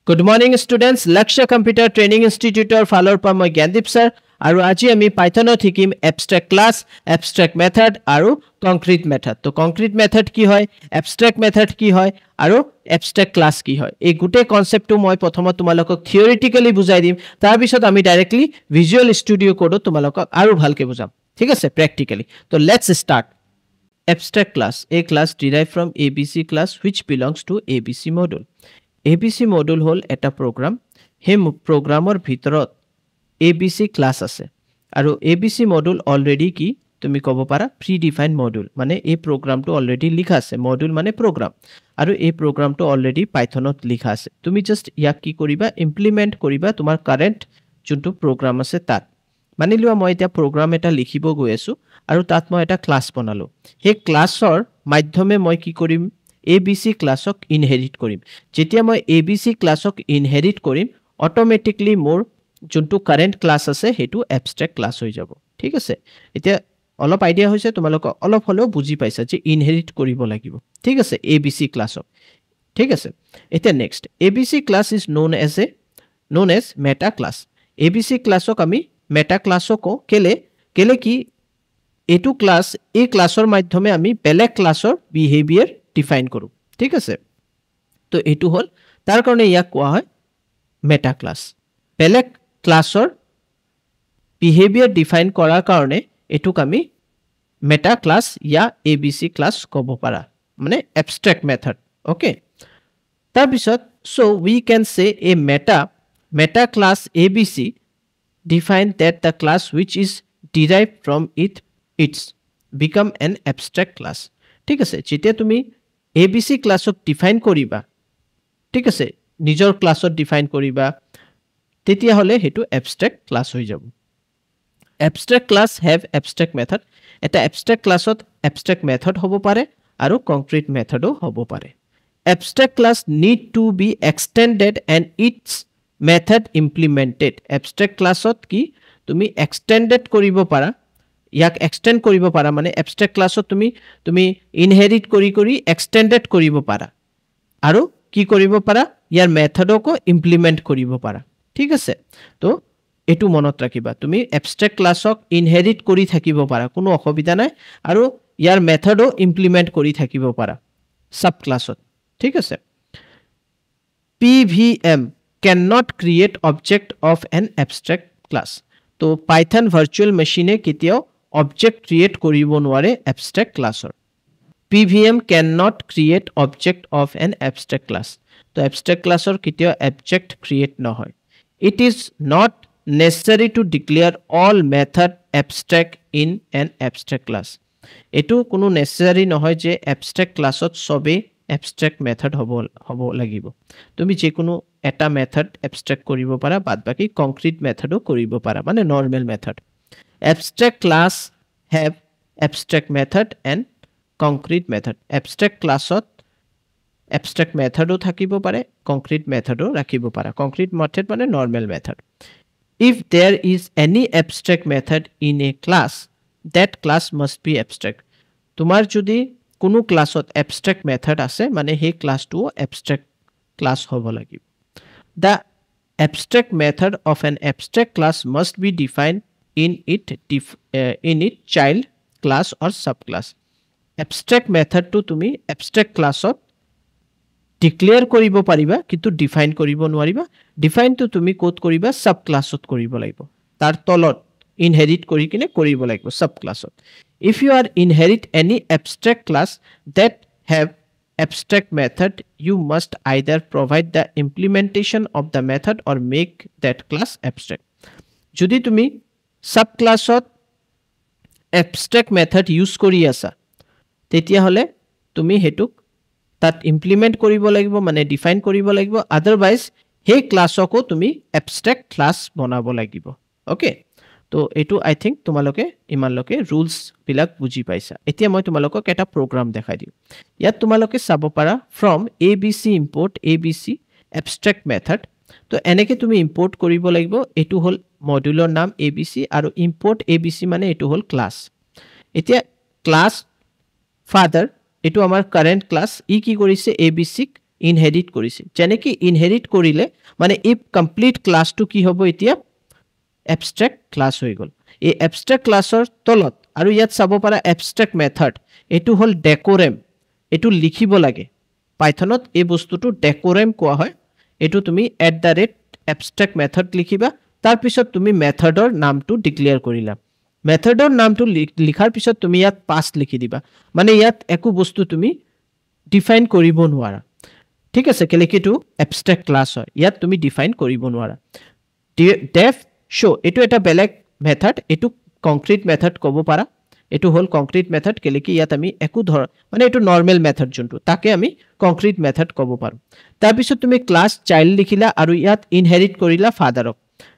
Good morning students, Lakshya Computer Training Institute or ফালৰ পৰা মই জ্ঞানদীপ sir আৰু আজি আমি পাইথনত শিকিম abstract class, abstract method আৰু concrete method. তো concrete method কি হয়, abstract method কি হয় আৰু abstract class কি হয়। এই গোটেই কনসেপ্টটো মই প্ৰথমত তোমালোকক থিওৰিটিক্যালি বুজাই দিম, তাৰ পিছত আমি ডাইৰেক্টলি ভিজুৱেল ষ্টুডিও কোডত তোমালোকক আৰু ভালকে বুজাম। ঠিক আছে, প্ৰ্যাকটিক্যালি। তো let's start. Abstract class, a class derived from ABC class which belongs to ABC module. ABC module হল এটা program, হে programৰ ভিতৰত ABC class আছে আৰু ABC module already কি তুমি ক'ব পাৰা predefined module, মানে এই programটো already লিখা আছে। module মানে program আৰু এই programটো already Pythonত লিখা আছে। তুমি just ইয়াক কি কৰিবা, implement কৰিবা তোমাৰ current যোনটো program আছে তাত। মানি লোৱা মই এটা program এটা লিখিব গৈ আছো আৰু তাত মই এটা class বনালো। হে ক্লাছৰ মাধ্যমে মই কি কৰিম, ABC ক্লাছক ইনহেৰিট কৰিম। যেতিয়া মই ABC ক্লাছক ইনহেৰিট কৰিম, অটোমেটিকলি মোৰ যোনটো কাৰেন্ট ক্লাছ আছে হেতু এবস্ট্ৰাক্ট ক্লাছ হৈ যাব। ঠিক আছে, এতিয়া অলপ আইডিয়া হৈছে, তোমালোক অলপ হলেও বুজি পাইছা যে ইনহেৰিট কৰিব লাগিব। ঠিক আছে, ABC ক্লাছক। ঠিক আছে, এতিয়া next ABC class is known as meta class. ABC ক্লাছক আমি মেটা ক্লাছক কেলে কি এটু ক্লাছ, এই ক্লাছৰ মাধ্যমে আমি বেলেগ ক্লাছৰ বিহেভিয়াৰ ডিফাইন কৰো। ঠিক আছে, তো এটু হল তাৰ কাৰণে ইয়াক কোৱা হয় মেটা ক্লাছ। বেলেগ ক্লাছৰ বিহেভিয়াৰ ডিফাইন কৰাৰ কাৰণে এটুক আমি মেটা ক্লাছ ইয়া ABC ক্লাছ ক'ব পাৰা, মানে এবস্ট্ৰাক্ট মেথড। ওকে, তাৰ পিছত so we can say a meta class ABC define that the class which is derived from its become an abstract class. ঠিক আছে, যেতিয়া তুমি ABC ক্লাছক ডিফাইন কৰিবা, ঠিক আছে, নিজৰ ক্লাছত ডিফাইন কৰিবা, তেতিয়া হলে হেতু abstract ক্লাছ হৈ যাব। abstract class have abstract method। এটা abstract ক্লাছত abstract method হ'ব পাৰে আৰু concrete methodও হ'ব পাৰে। abstract class need to be extended and its method implemented। abstract classত কি তুমি extended কৰিব পাৰা, ইয়াক extend কৰিব পাৰা, মানে abstract classত তুমি inherit কৰি extended কৰিব পাৰা আৰু কি কৰিব পাৰা, ইয়াৰ মেথডকো ইমপ্লিমেন্ট কৰিব পাৰা। ঠিক আছে, তো এটু মনত ৰাখিবা, তুমি abstract classক inherit কৰি থাকিব পাৰা, কোনো অসুবিধা নাই, আৰু ইয়াৰ মেথডো ইমপ্লিমেন্ট কৰি থাকিব পাৰা সাব ক্লাছত। ঠিক আছে, PVM cannot create object of an abstract class। তো Python virtual machine কেতিয়াও object create কৰিব নোৱাৰে abstract classৰ। PVM cannot create object of an abstract class। তো abstract classৰ কেতিয়াও object create নহয়। It is not necessary to declare all method abstract in an abstract class। এটো কোনো necessary নহয় যে abstract classত সবে abstract method হ'ব লাগিব। তুমি যে কোনো এটা method abstract কৰিব পাৰা, বাদ বাকি concrete methodও কৰিব পাৰা, মানে normal method। abstract class have abstract method and concrete method। abstract classত abstract methodও থাকিব পাৰে, concrete methodও ৰাখিব পাৰা। concrete method মানে normal method। if there is any abstract method in a class, that class must be abstract। তোমাৰ যদি কোনো ক্লাছত abstract method আছে, মানে সেই ক্লাছটো abstract class হ'ব লাগিব। the abstract method of an abstract class must be defined in its child class or subclass। abstract method to তুমি abstract classত ডিক্লেয়াৰ কৰিব পাৰিবা, কিন্তু ডিফাইন কৰিব নোৱাৰিবা। ডিফাইনটো তুমি কোড কৰিবা সাব ক্লাছত কৰিব লাগিব, তাৰ তলত ইনহেৰিট কৰি কিনে কৰিব লাগিব সাব ক্লাছত। if you are inherit any abstract class that have abstract method, you must either provide the implementation of the method or make that class abstract। যদি তুমি সাব ক্লাছত abstract method ইউজ কৰি আছা, তেতিয়া হলে তুমি হেতুক তাত ইমপ্লিমেন্ট কৰিব লাগিব, মানে ডিফাইন কৰিব লাগিব, আদাৰৱাইজ হে ক্লাছকো তুমি abstract ক্লাছ বনাব লাগিব। ওকে, তো এটু আই থিংক তোমালোকে ইমানলৈকে ৰুলছ বিলাক বুজি পাইছা। এতিয়া মই তোমালোকক এটা প্ৰগ্ৰাম দেখাই দিম। ইয়াত তোমালোকে চাব পাৰা from ABC import ABC abstract method। তো এনেকে তুমি ইম্পোৰ্ট কৰিব লাগিব। এটু হল মডিউলৰ নাম ABC আৰু import ABC মানে এটু হল ক্লাছ। এতিয়া ক্লাছ ফাদাৰ, এটু আমাৰ কাৰেন্ট ক্লাছ, ই কি কৰিছে ABCক ইনহেৰিট কৰিছে যেনেকি ইনহেৰিট কৰিলে মানে এই কমপ্লিট ক্লাছটো কি হ'ব এতিয়া abstract ক্লাছ হৈ গ'ল এই abstract ক্লাছৰ তলত আৰু ইয়াত চাব পাৰা abstract মেথড এটো হল ডেকোৰেম এটো লিখিব লাগে পাইথনত এই বস্তুটো ডেকোৰেম কোৱা হয় এটো তুমি @abstract মেথড লিখিবা তাৰ পিছত তুমি মেথডৰ নামটো ডিক্লেয়াৰ কৰিলা মেথডৰ নামটো লিখাৰ পিছত তুমি ইয়াত পাস লিখি দিবা মানে ইয়াত একো বস্তু তুমি ডিফাইন কৰিব নোৱাৰা ঠিক আছে কেলেকিটো abstract ক্লাছ হয় ইয়াত তুমি ডিফাইন কৰিব নোৱাৰা def show এটো এটা বেলেগ মেথড এটো কংক্ৰিট মেথড ক'ব পাৰা এটো হল কংক্ৰিট মেথড কেলেকি ইয়াত আমি একো ধৰ মানে এটো নৰমাল মেথড জুনটো তাকে আমি কংক্ৰিট মেথড ক'ব পাৰো তাৰ পিছত তুমি ক্লাছ চাইল্ড লিখিলা আৰু ইয়াত ইনহেৰিট কৰিলা ফাদাৰক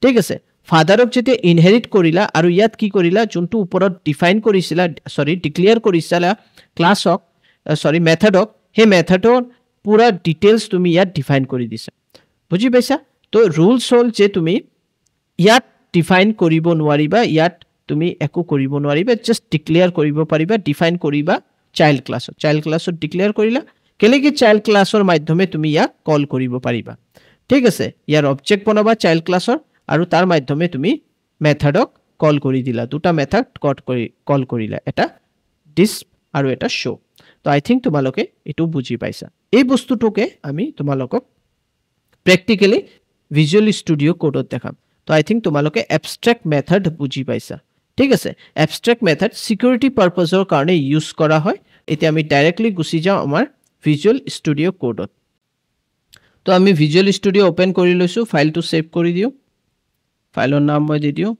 ঠিক আছে ফাদাৰক যেতে ইনহেৰিট কৰিলা আৰু ইয়াত কি কৰিলা জুনটো ওপৰত ডিফাইন কৰিছিলা সৰি ডিক্লেয়াৰ কৰিছিলা ক্লাছক সৰি মেথডক হে মেথডৰ পুৰা ডিটেইলস তুমি ইয়াত ডিফাইন কৰি দিছা বুজি পাইছা তো ৰুলছ হল যে তুমি ইয়াত ডিফাইন কৰিব নোৱাৰিবা ইয়াত তুমি একো কৰিব নোৱাৰিবা জাস্ট ডিক্লেয়াৰ কৰিব পাৰিবা ডিফাইন কৰিবা চাইল্ড ক্লাছত ডিক্লেয়াৰ কৰিলা কেলেকি চাইল্ড ক্লাছৰ মাধ্যমে তুমি ইয়াক কল কৰিব পাৰিবা ঠিক আছে ইয়াৰ অবজেক্ট বনাবা চাইল্ড ক্লাছৰ আৰু তাৰ মাধ্যমে তুমি মেথডক কল কৰি দিলা দুটা মেথড কল কৰিলা এটা ডিস আৰু এটা শো তো আই থিংক তোমালোকে এটো বুজি পাইছা এই বস্তুটোকে আমি তোমালোকক প্ৰ্যাকটিক্যালি ভিজুয়াল স্টুডিও কোডত দেখাম তো আই থিংক তোমালোকে abstract মেথড বুজি পাইছা ঠিক আছে abstract মেথড সিকিউৰিটি পাৰপাসৰ কাৰণে ইউজ কৰা হয় এতিয়া আমি ডাইৰেক্টলি গুছি যাও আমাৰ ভিজুয়াল স্টুডিও কোডত তো আমি ভিজুয়াল স্টুডিও ওপেন কৰি লৈছো ফাইলটো সেভ কৰি দিও ফাইলৰ নাম মই দি দিও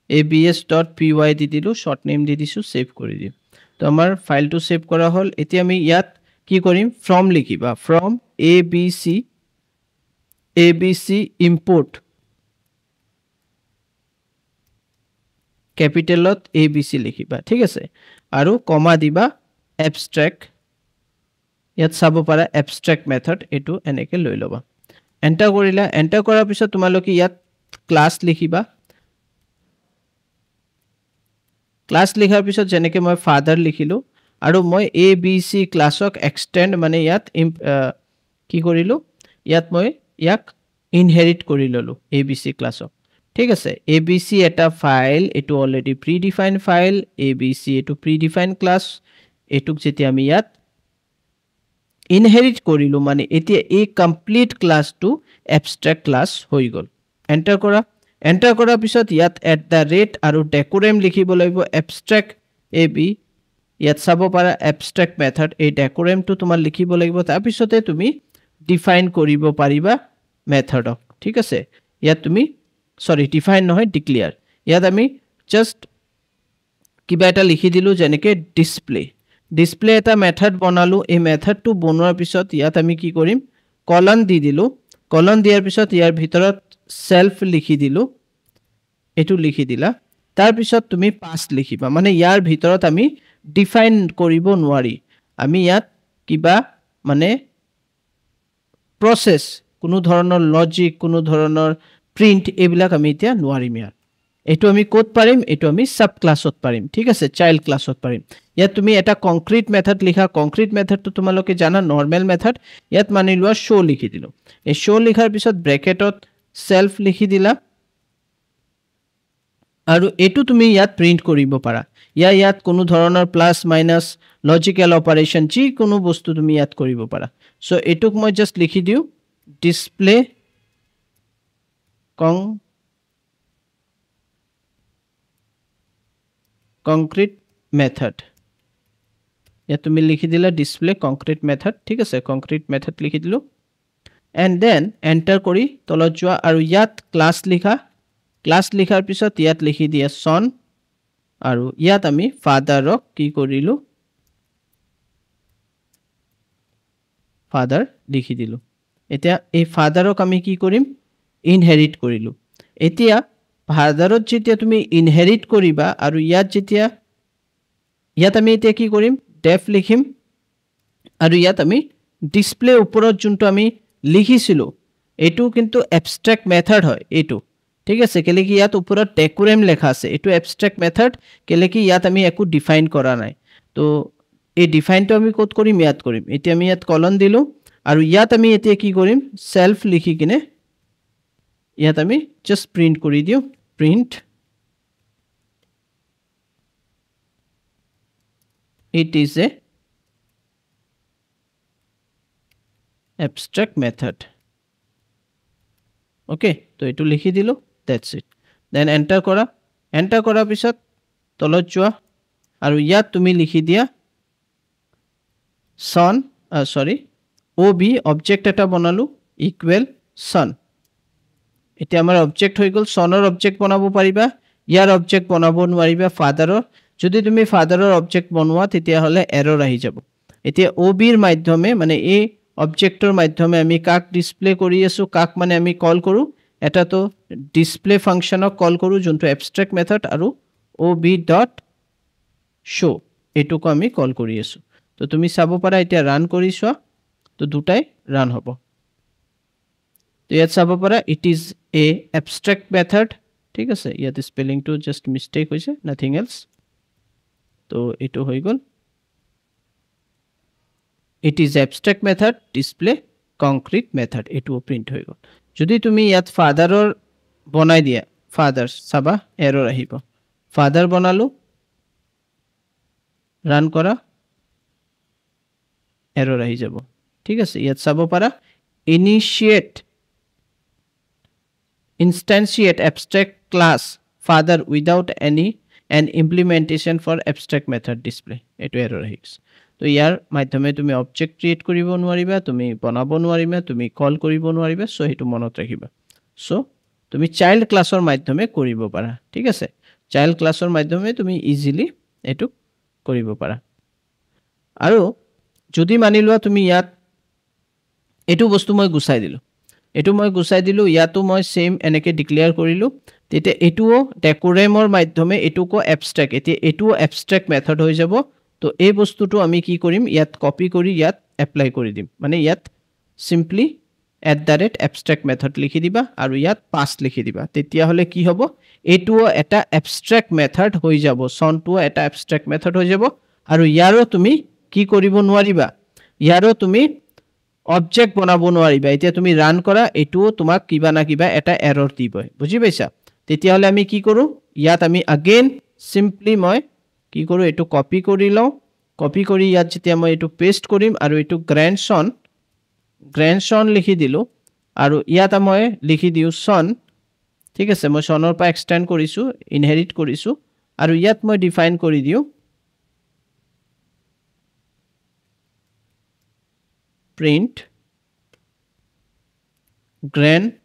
abs.py দি দিলো শৰ্ট নেম দি দিছো সেভ কৰি দিও তো আমাৰ ফাইলটো সেভ কৰা হল এতিয়া আমি ইয়াত কি কৰিম ফ্ৰম লিখিবা ফ্ৰম abc import ক্যাপিটেলত abc লিখিবা ঠিক আছে আৰু কমা দিবা abstract ইয়াত চাব পাৰা abstract মেথড এটো এনেকে লৈ লবা এন্টাৰ কৰিলা এন্টাৰ কৰাৰ পিছত তোমালোকে ইয়াত ক্লাছ লিখিবা ক্লাছ লিখাৰ পিছত যেনেকে মই ফাদাৰ লিখিলো আৰু মই abc ক্লাছক এক্সটেন্ড মানে ইয়াত কি কৰিলো ইয়াত মই ইয়াক ইনহেৰিট কৰি ললো abc ক্লাছক ঠিক আছে abc এটা ফাইল এটো already pre define file abc এটো প্ৰি ডিফাইন ক্লাছ এটুক যেতি আমি ইয়াত ইনহেৰিট কৰিলো মানে এতিয়া এই কমপ্লিট ক্লাছটো abstract ক্লাছ হৈ গল এন্টাৰ কৰাৰ পিছত ইয়াত @ আৰু ডেকোৰেম লিখিব লাগিব abstract ab ইয়াত চাব পাৰা abstract মেথড এই ডেকোৰেমটো তোমাৰ লিখিব লাগিব তাৰ পিছতে তুমি ডিফাইন কৰিব পাৰিবা মেথডক ঠিক আছে ইয়াত তুমি সৰি ডিফাইন নহয় ডিক্লেয়াৰ ইয়াত আমি জাস্ট কিবা এটা লিখি দিলো যেনেকে ডিসপ্লে এটা মেথড বনালো এই মেথডটো বনোৱাৰ পিছত ইয়াত আমি কি কৰিম কলন দি দিলো কলন দিয়াৰ পিছত ইয়াৰ ভিতৰত সেলফ লিখি দিলো এটো লিখি দিলা তাৰ পিছত তুমি পাস লিখিবা মানে ইয়াৰ ভিতৰত আমি ডিফাইন কৰিব নোৱাৰি আমি ইয়াত কিবা মানে প্ৰসেস কোনো ধৰণৰ লজিক কোনো ধৰণৰ প্ৰিন্ট এবিলাক আমি এতিয়া নোৱাৰিম ইয়াত এটো আমি কোড পাৰিম এটো আমি সাব ক্লাছত পাৰিম ঠিক আছে চাইল্ড ক্লাছত পাৰিম ইয়াত তুমি এটা কংক্ৰিট মেথড লিখা কংক্ৰিট মেথডটো তোমালোকে জানা নৰমাল মেথড ইয়াত মানি লোৱা শো লিখি দিলো এই শো লিখাৰ পিছত ব্ৰেকেটত সেলফ লিখি দিলা আৰু এটো তুমি ইয়াত প্ৰিন্ট কৰিব পাৰা ইয়াত কোনো ধৰণৰ প্লাস মাইনাস লজিক্যাল অপাৰেশন যি কোনো বস্তু তুমি ইয়াত কৰিব পাৰা সো এটুক মই জাস্ট লিখি দিও ডিসপ্লে কংক্ৰিট মেথড ইয়াত তুমি লিখি দিলা ডিসপ্লে কংক্ৰিট মেথড ঠিক আছে কংক্ৰিট মেথড লিখি দিলো এন্ড দেন এন্টাৰ কৰি তলত যোৱা আৰু ইয়াত ক্লাছ লিখাৰ পিছত ইয়াত লিখি দিয়া সন আৰু ইয়াত আমি ফাদাৰক কি কৰিলো ফাদাৰ লিখি দিলো এতিয়া এই ফাদাৰক আমি কি কৰিম ইনহেৰিট কৰিলো এতিয়া ফাদাৰত যেতিয়া তুমি ইনহেৰিট কৰিবা আৰু ইয়াত আমি এতিয়া কি কৰিম ডেফ লিখিম আৰু ইয়াত আমি ডিসপ্লে ওপৰত যোনটো আমি লিখিছিলো এটো কিন্তু abstract মেথড হয় এটো ঠিক আছে কেলেকি ইয়াত ওপৰত ডেকোৰেম লেখা আছে এটো abstract মেথড কেলেকি ইয়াত আমি একো ডিফাইন কৰা নাই তো এই ডিফাইনটো আমি ক'ত কৰিম ইয়াত কৰিম এতিয়া আমি ইয়াত কলন দিলো আৰু ইয়াত আমি এতিয়া কি কৰিম সেলফ লিখি কিনে ইয়াত আমি জাস্ট প্ৰিন্ট কৰি দিও print it is a abstract method okay তো এটো লিখি দিলো that's it then enter কৰা পিছত তলত যোৱা আৰু ইয়াত তুমি লিখি দিয়া son ob object এটা বনালো equal son এতিয়া আমাৰ অবজেক্ট হৈ গল sonৰ অবজেক্ট বনাব পাৰিবা ইয়াৰ অবজেক্ট বনাব নোৱাৰিবা ফাদাৰৰ যদি তুমি ফাদাৰৰ অবজেক্ট বনোৱা তেতিয়া হলে এৰৰ আহি যাব এতিয়া ob ৰ মাধ্যমে মানে এই অবজেক্টৰ মাধ্যমে আমি কাক ডিসপ্লে কৰি আছো কাক মানে আমি কল কৰো এটা তো ডিসপ্লে ফাংশনক কল কৰো যোনটো এবস্ট্ৰাক্ট মেথড আৰু ob.show এটুকু আমি কল কৰি আছো তো তুমি চাব পাৰা এতিয়া ৰান কৰি চোৱা তো দুটাই ৰান হ'ব তো ইয়াত চাব পাৰা ইট ইজ এ এবস্ট্ৰাক্ট মেথড ঠিক আছে ইয়াত স্পেলিং টু জাস্ট মিস্টেক হৈছে নাথিং এলস তো এটো হৈ গল it is abstract method display concrete method এটো প্রিন্ট হৈ গল যদি তুমি ইয়াত ফাদাৰৰ বনাই দিয়া ফাদাৰ সাবা এৰৰ আহিব ফাদাৰ বনালো ৰান কৰা এৰৰ আহি যাব ঠিক আছে ইয়াত চাব পাৰা instantiate abstract class father without any an implementation for abstract method display এটো এৰৰ আহিছে তো ইয়াৰ মাধ্যমে তুমি অবজেক্ট ক্ৰিয়েট কৰিব নোৱাৰিবা তুমি বনাব নোৱাৰিবা তুমি কল কৰিব নোৱাৰিবা সো হেতু মনত ৰাখিবা সো তুমি চাইল্ড ক্লাছৰ মাধ্যমে কৰিব পাৰা ঠিক আছে চাইল্ড ক্লাছৰ মাধ্যমে তুমি ইজিলি এটু কৰিব পাৰা আৰু যদি মানি লোৱা তুমি ইয়াত এটু বস্তু মই গুছাই দিলো ইয়াতো মই সেম এনেকে ডিক্লেয়াৰ কৰিলো তেতে এটুও ডেকোৰেমৰ মাধ্যমে এটুকো এবস্ট্ৰাক্ট এতিয়া এটুও এবস্ট্ৰাক্ট মেথড হৈ যাব তো এই বস্তুটো আমি কি কৰিম ইয়াত কপি কৰি ইয়াত এপ্লাই কৰি দিম মানে ইয়াত সিম্পলি @abstract method লিখি দিবা আৰু ইয়াত পাস লিখি দিবা তেতিয়া হলে কি হ'ব এটুও এটা এবস্ট্ৰাক্ট মেথড হৈ যাব সনটো এটা এবস্ট্ৰাক্ট মেথড হৈ যাব আৰু ইয়াৰো তুমি কি কৰিব নোৱাৰিবা ইয়াৰো তুমি অবজেক্ট বনাব নোৱাৰিবা এতিয়া তুমি ৰান কৰা এটুও তোমাক কিবা না কিবা এটা এৰৰ দিব বুজি পাইছা তেতিয়া হলে আমি কি কৰো ইয়াত আমি अगेन সিম্পলি মই কি কৰো এটু কপি কৰি লও কপি কৰি ইয়াত যেতিয়া মই এটু পেস্ট কৰিম আৰু এটু grandson লিখি দিলো আৰু ইয়াত মই লিখি দিউ son ঠিক আছে মই sonৰ পৰা এক্সটেন্ড কৰিছো ইনহেৰিট কৰিছো আৰু ইয়াত মই ডিফাইন কৰি দিউ print grandson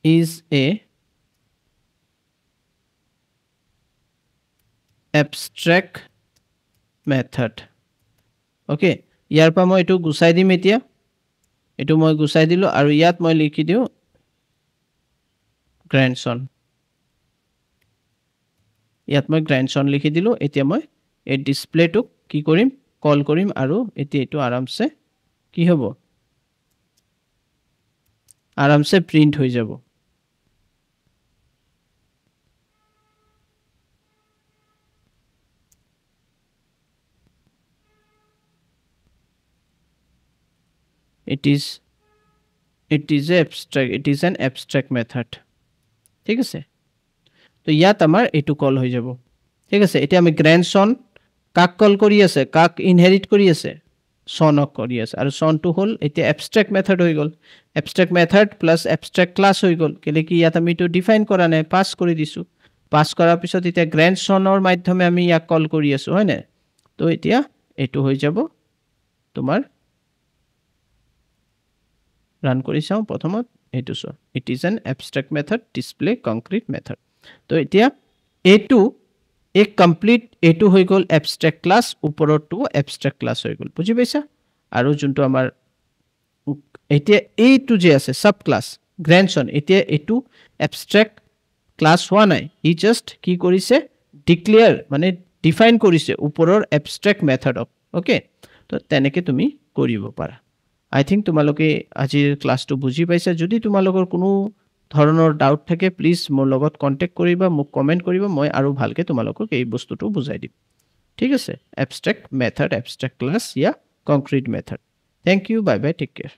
is a abstract method okay ইয়াৰ পৰা মই এটু গুছাই দিম এতিয়া এটু মই গুছাই দিলো আৰু ইয়াত মই লিখি দিও grandson ইয়াত মই grandson লিখি দিলো এতিয়া মই এই ডিসপ্লে টু কি কৰিম কল কৰিম আৰু এতিয়া এটু আৰামছে কি হ'ব আৰামছে প্ৰিন্ট হৈ যাব it is an abstract method ঠিক আছে তো ইয়াত আমাৰ এটু কল হৈ যাব ঠিক আছে এতিয়া আমি grandson কাক কল কৰি আছে কাক ইনহেৰিট কৰি আছে sonক কৰি আছে আৰু son টু হল এতিয়া abstract method হৈ গল abstract method plus abstract class হৈ গল কেলে কি ইয়াত আমি তো ডিফাইন কৰা নাই পাস কৰি দিছো পাস কৰাৰ পিছত এতিয়া grandsonৰ মাধ্যমে আমি ইয়াক কল কৰি আছো হয় না তো এতিয়া এটু হৈ যাব তোমাৰ ৰান কৰি চাও প্ৰথমত এটু so it is an abstract method display concrete method তো এতিয়া এটু এক কমপ্লিট এটু হৈ গল abstract class ওপৰত টু abstract class হৈ গল বুজি পাইছা আৰু যোনটো আমাৰ এতিয়া এইটু যে আছে সাব ক্লাস grandson এতিয়া এটু abstract class হোৱা নাই ই জাস্ট কি কৰিছে ডিক্লেয়াৰ মানে ডিফাইন কৰিছে ওপৰৰ abstract method ওকে তো তেনেকে তুমি কৰিব পাৰা I think তোমালোকে আজিৰ ক্লাসটো বুজি পাইছা যদি তোমালোকৰ কোনো ধৰণৰ ডাউট থাকে প্লিজ মোৰ লগত কন্টেক্ট কৰিবা মোক কমেন্ট কৰিবা মই আৰু ভালকে তোমালোকক এই বস্তুটো বুজাই দিম ঠিক আছে এবষ্ট্ৰেক্ট মেথড এবষ্ট্ৰেক্ট ক্লাছ ইয়া concrete method thank you bye bye take care